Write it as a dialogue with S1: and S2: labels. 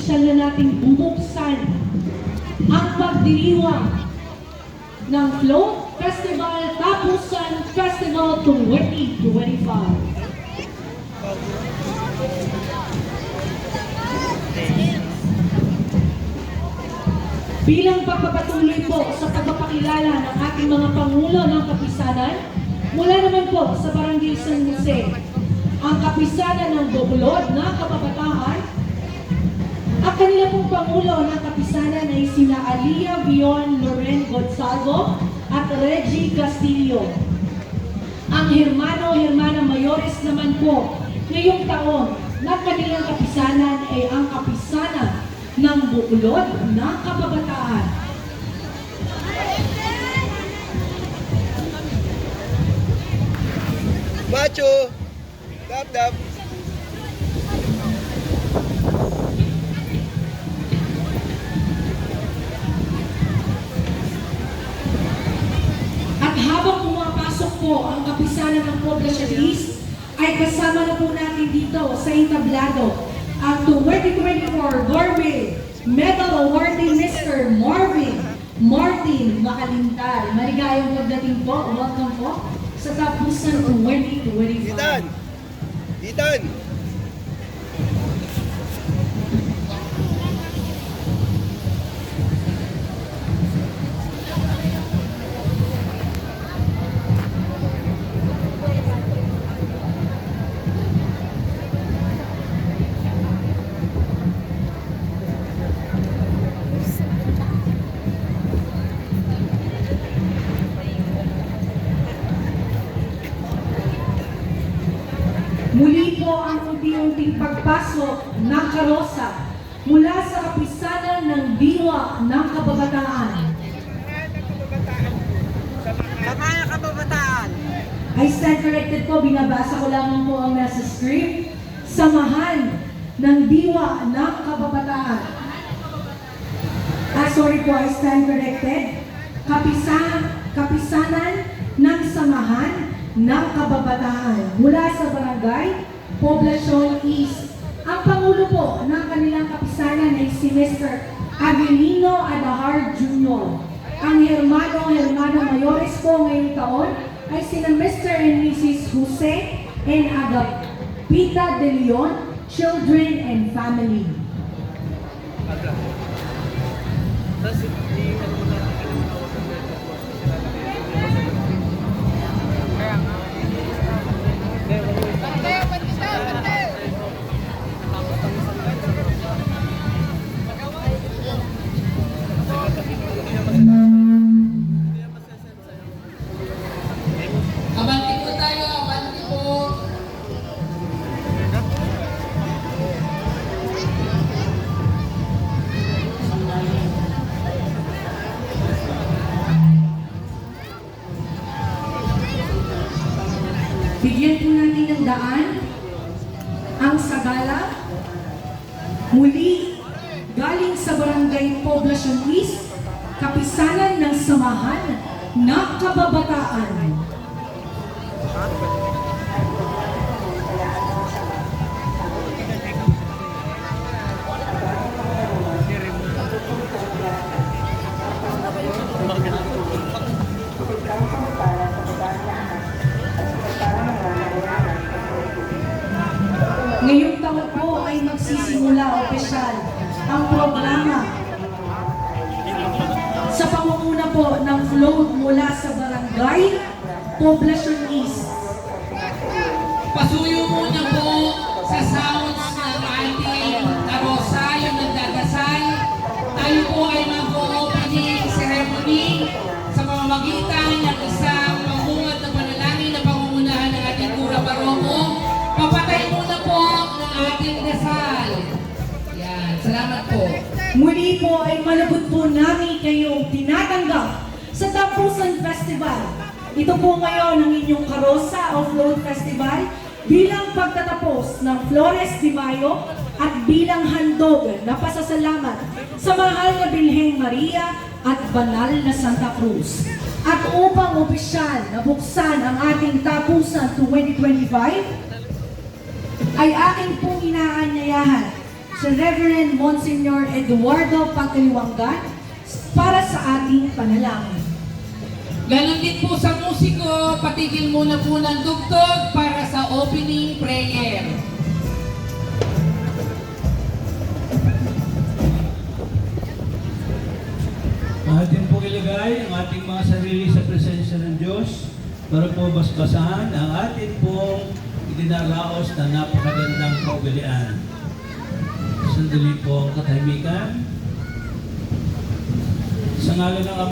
S1: opisyal na nating bubuksan ang pagdiriwang ng Float Festival Tapusan Festival 2025. Bilang pagpapatuloy po sa pagpapakilala ng ating mga Pangulo ng Kapisanan, mula naman po sa Barangay San Jose, ang Kapisanan ng Bacolod na Kababataan, ang kanila pong Pangulo ng Kapisanan ay sina Alia Vion Loren Gonzalo at Reggie Castillo. Ang Hermana Mayores naman po ngayong taon na kanilang kapisanan ay ang Kapisanan ng Bacolod na Kababataan.
S2: Macho! Dap!
S1: At habang pumapasok po ang kapisanan ng Poblacion East, ay kasama na po natin dito sa entablado ang 2024 Gourmet Medal Awarding Mr. Martin Makalintal. Maligayang pagdating po. Welcome po sa Tapusan 2025.
S2: Ethan!
S1: Muli po ang unti-unting pagpasok ng karosa mula sa kapisanan ng Diwa ng Kababataan.
S3: Kamaya Kababataan.
S1: I stand corrected po, binabasa ko lamang po ang nasa script. Samahan ng Diwa ng Kababataan. Sorry po, I stand corrected. Kapisanan ng Samahan ng Kababataan mula sa Barangay Poblacion East. Ang Pangulo po ng kanilang kapisanan ay si Mr. Avelino Adahar Jr. Ang Hermana Mayores po ngayong taon ay sina Mr. and Mrs. Jose and Agapita de Leon, Children and Family.
S3: Abanti po tayo, abanti po.
S1: Bigyan po natin ng daan ang sagala muli galing sa Barangay Poblacion East, Kapisanan ng Samahan ng Kababataan. Ngayong taon po ay magsisimula opisyal ang programa sa pamumuno po ng float mula sa Barangay Poblacion East.
S3: Pasuyo muna po sa sounds ng ating karosa, yung nagdadasal. Tayo po ay mag-opening ceremony sa pamamagitan ng isang mamungad na panalangin na pangungunahan ng ating Kura Baroko. Papatay muna po ng ating dasal. Yan, salamat po.
S1: Muli po ay malabot po namin kayong tinatanggap sa Tapusan Festival. Ito po ngayon ang inyong karosa o float festival bilang pagtatapos ng Flores de Mayo at bilang handog na pasasalamat sa mahal na Birheng Maria at banal na Santa Cruz. At upang opisyal na buksan ang ating Tapusan 2025, ay aking pong inaanyayahan si Reverend Monsignor Eduardo Pagkaliwanggan para sa ating panalangin.
S3: Ganon din po sa musiko, patigil muna po ng dugtog para sa opening prayer.
S4: Atin po ilagay ang ating mga sarili sa presensya ng Diyos para po basbasahan ang atin pong itinaraos na napakagandang kaugalian. Sandali po ang katahimikan. Sa ngalan ng